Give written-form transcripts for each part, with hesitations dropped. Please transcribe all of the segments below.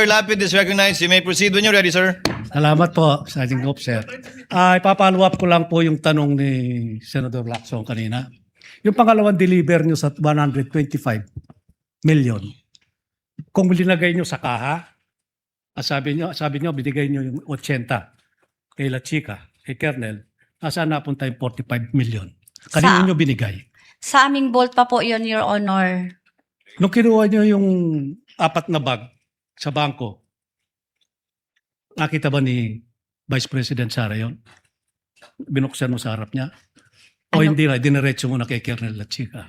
Senator Lapid is recognized. You may proceed when you're ready, sir. Salamat po, Sergeant Officer. Ipapalo up ko lang po yung tanong ni Senator Lacson kanina. Yung pangalawang deliver nyo sa 125 million, kung linagay nyo sa kaha, sabi nyo, binigay nyo yung 80 kay La Chica, kay Kernel, nasaan napunta yung 45 million? Kanino nyo binigay? Sa aming vault pa po yun, Your Honor. Nung kinuha nyo yung 4 na bag sa bangko, nakita ba ni Vice President Sara yun? Binuksan mo sa harap niya? O Ano? hindi na, diniretso mo na kay Kernel La Chica?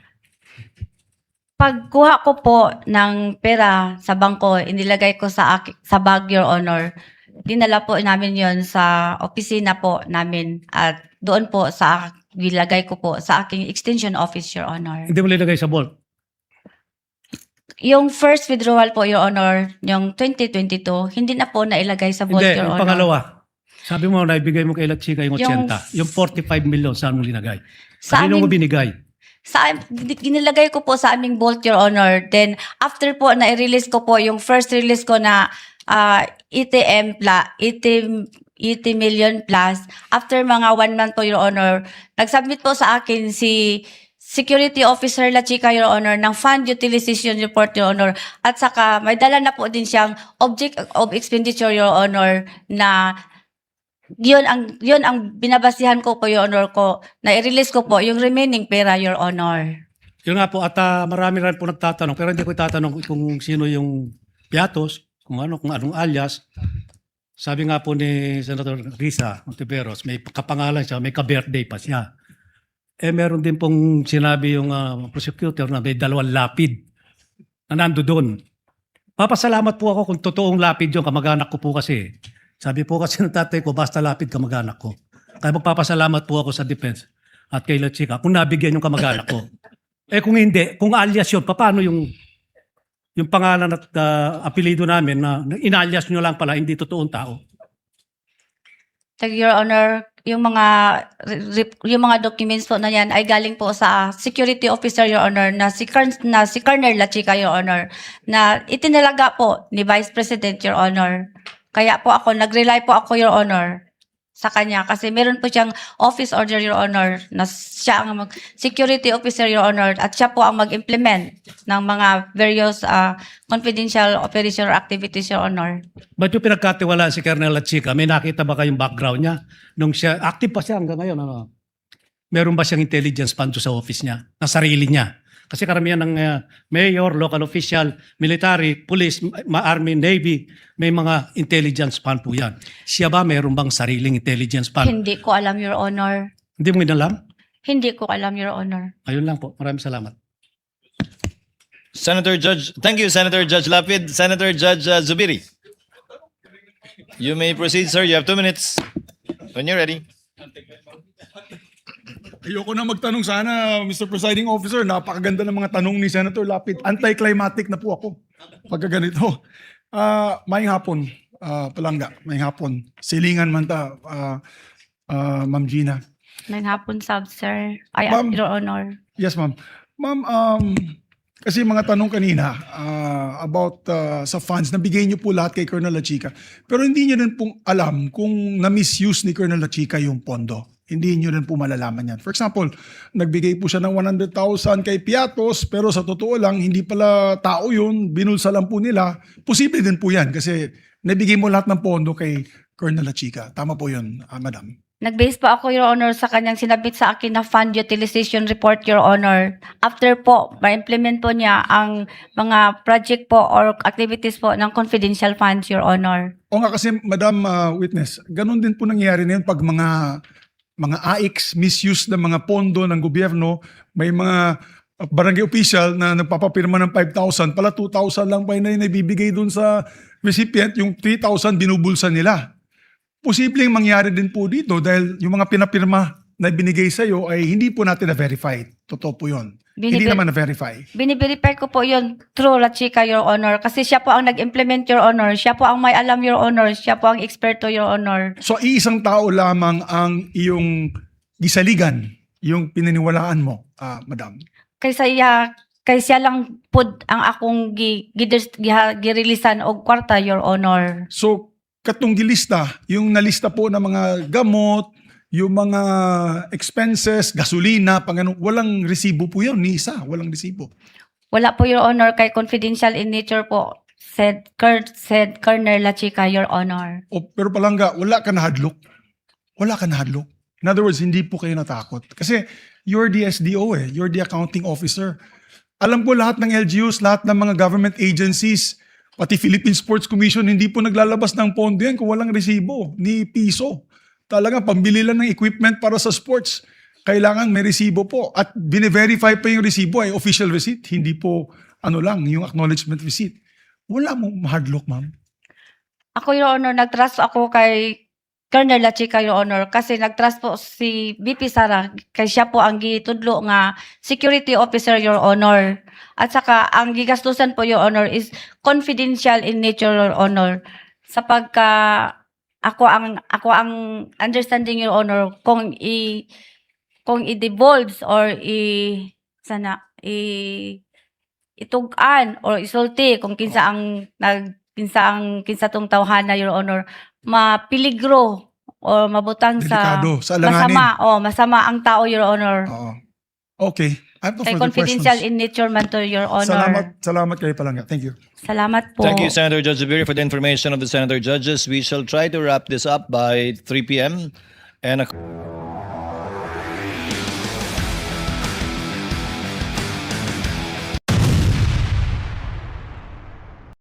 Pagkuha ko po ng pera sa bangko, inilagay ko sa bag, Your Honor. Dinala po namin yon sa opisina po namin at doon po nilagay ko po sa aking extension office, Your Honor. Hindi mo linagay sa vault? Yung first withdrawal po, Your Honor, yung 2022, hindi na po nailagay sa vault, Hindi, Your yung Honor. pangalawa. Sabi mo, naibigay mo kay La Chica yung 80. Yung- Yung 45 million, saan mo linagay? Sa Kanino mo aming- binigay? Ginilagay ko po sa aming vault, Your Honor. Then, after po, na-release ko po yung first release ko na 80 million plus. After mga 1 month po, Your Honor, nag-submit po sa akin si Security Officer La Chica, Your Honor, ng Fund Utilization Report, Your Honor. At saka, may dala na po din siyang Object of Expenditure, Your Honor, na yun ang binabasihan ko po, Your Honor, ko na i-release ko po yung remaining pera, Your Honor. Yun nga po, at marami rin po nagtatanong, pero hindi ko itatanong kung sino yung piatos, kung anong alias. Sabi nga po ni Senator Risa Montiveros, may kapangalan siya, may ka-birthday pa siya. Meron din pong sinabi yung prosecutor na may 2 lapid na nando doon. Papasalamat po ako kung totoong lapid yung kamag-anak ko po kasi. Sabi po kasi ng tatay ko, basta lapid kamag-anak ko. Kaya magpapasalamat po ako sa defense at kay La Chica kung nabigyan yung kamag-anak ko. Kung hindi, kung alias yun, paano yung pangalan at apelido namin na inalias nyo lang pala, hindi totoong tao? Your Honor, yung mga documents po na yan ay galing po sa security officer, Your Honor, na si Colonel La Chica, Your Honor, na itinalaga po ni Vice President, Your Honor. Kaya po nag-rely po ako, Your Honor, sa kanya kasi meron po siyang office order, Your Honor, na siya ang security officer, Your Honor, at siya po ang mag-implement ng mga various confidential operation or activities, Your Honor. Ba't yung pinagkatiwalaan si Colonel La Chica? May nakita ba kayong background niya? Nung siya, active pa siya hanggang ngayon. Ano? Meron ba siyang intelligence fund sa office niya? Na sarili niya? Kasi karamihan ng mayor, local official, military, police, army, navy, may mga intelligence fund po yan. Siya ba meron bang sariling intelligence fund? Hindi ko alam, Your Honor. Hindi mo inalam? Hindi ko alam, Your Honor. Ayun lang po. Maraming salamat. Thank you, Senator Judge Lapid. Senator Judge Zubiri. You may proceed, sir. You have 2 minutes. When you're ready. Ayoko na magtanong sana, Mr. Presiding Officer. Napakaganda ng mga tanong ni Senator Lapid. Anti-climatic na po ako pagka ganito. Maayong hapon, Palangga. Maayong hapon. Silingan man ta, Ma'am Gina. May hapon, sir. Ay, Ma'am. Your Honor. Yes, ma'am. Ma'am, kasi mga tanong kanina about sa funds, nabigay niyo po lahat kay Colonel La Chica. Pero hindi niyo rin pong alam kung na-misuse ni Colonel La Chica yung pondo. Hindi niyo rin po malalaman yan. For example, nagbigay po siya ng 100,000 kay Piatos, pero sa totoo lang, hindi pala tao yun, binulsa lang po nila. Posible din po yan kasi nabigay mo lahat ng pondo kay Colonel La Chica. Tama po yun, madam. Nag-base po ako, Your Honor, sa kanyang sinabit sa akin na Fund Utilization Report, Your Honor. After po, ma-implement po niya ang mga project po or activities po ng confidential funds, Your Honor. O nga kasi, Madam Witness, ganun din po nangyayari na yun pag mga AIX, misuse ng mga pondo ng gobyerno, may mga barangay official na nagpapapirma ng 5,000, pala 2,000 lang pa na ibibigay dun sa recipient, yung 3,000 binubulsa nila. Posibleng mangyari din po dito dahil yung mga pinapirma na binigay sa iyo ay hindi po natin na-verify. Totoo po yun. Hindi naman na-verify. Biniverify ko po yun through La Chica, Your Honor. Kasi siya po ang nag-implement, Your Honor. Siya po ang may alam, Your Honor. Siya po ang eksperto, Your Honor. So, iisang tao lamang ang iyong gisaligan, yung pinaniwalaan mo, madam. Kaysa iya, Kay siya lang pud ang akong girilisan og kwarta, Your Honor. So, katong gilista, yung nalista po ng mga gamot, yung mga expenses, gasolina, walang resibo po yun, ni isa, walang resibo. Wala po, Your Honor, kay confidential in nature po, said Colonel La Chica, Your Honor. Pero palangga, wala ka nahadlok. Wala ka nahadlok. In other words, hindi po kayo natakot. Kasi you're the SDO you're the accounting officer. Alam ko lahat ng LGUs, lahat ng mga government agencies, pati Philippine Sports Commission, hindi po naglalabas ng pondo yan kung walang resibo, ni piso. Talagang pambili lang ng equipment para sa sports. Kailangan may resibo po. At bine-verify pa yung resibo ay official receipt, hindi po yung acknowledgement receipt. Wala mong hardlock, ma'am. Ako, Your Honor, nag-trust ako kay Colonel La Chica, Your Honor, kasi nag-trust po si BP Sara, kay siya po ang gitudlo nga security officer, Your Honor. At saka, ang gigastusan po, Your Honor, is confidential in nature, Your Honor. Sapagka ako ang understanding, Your Honor, kung i-divulge or itugan or isulti kung kinsa tong tawhana, Your Honor, mapiligro o mabutang Delikado, sa alanganin. masama ang tao, Your Honor. Oo. Okay. I have no Kay further confidential questions. in nature man to, Your Honor. Salamat kayo palangga. Thank you. Salamat po. Thank you, Senator Judge Zubiri, for the information of the Senator Judges. We shall try to wrap this up by 3 p.m. And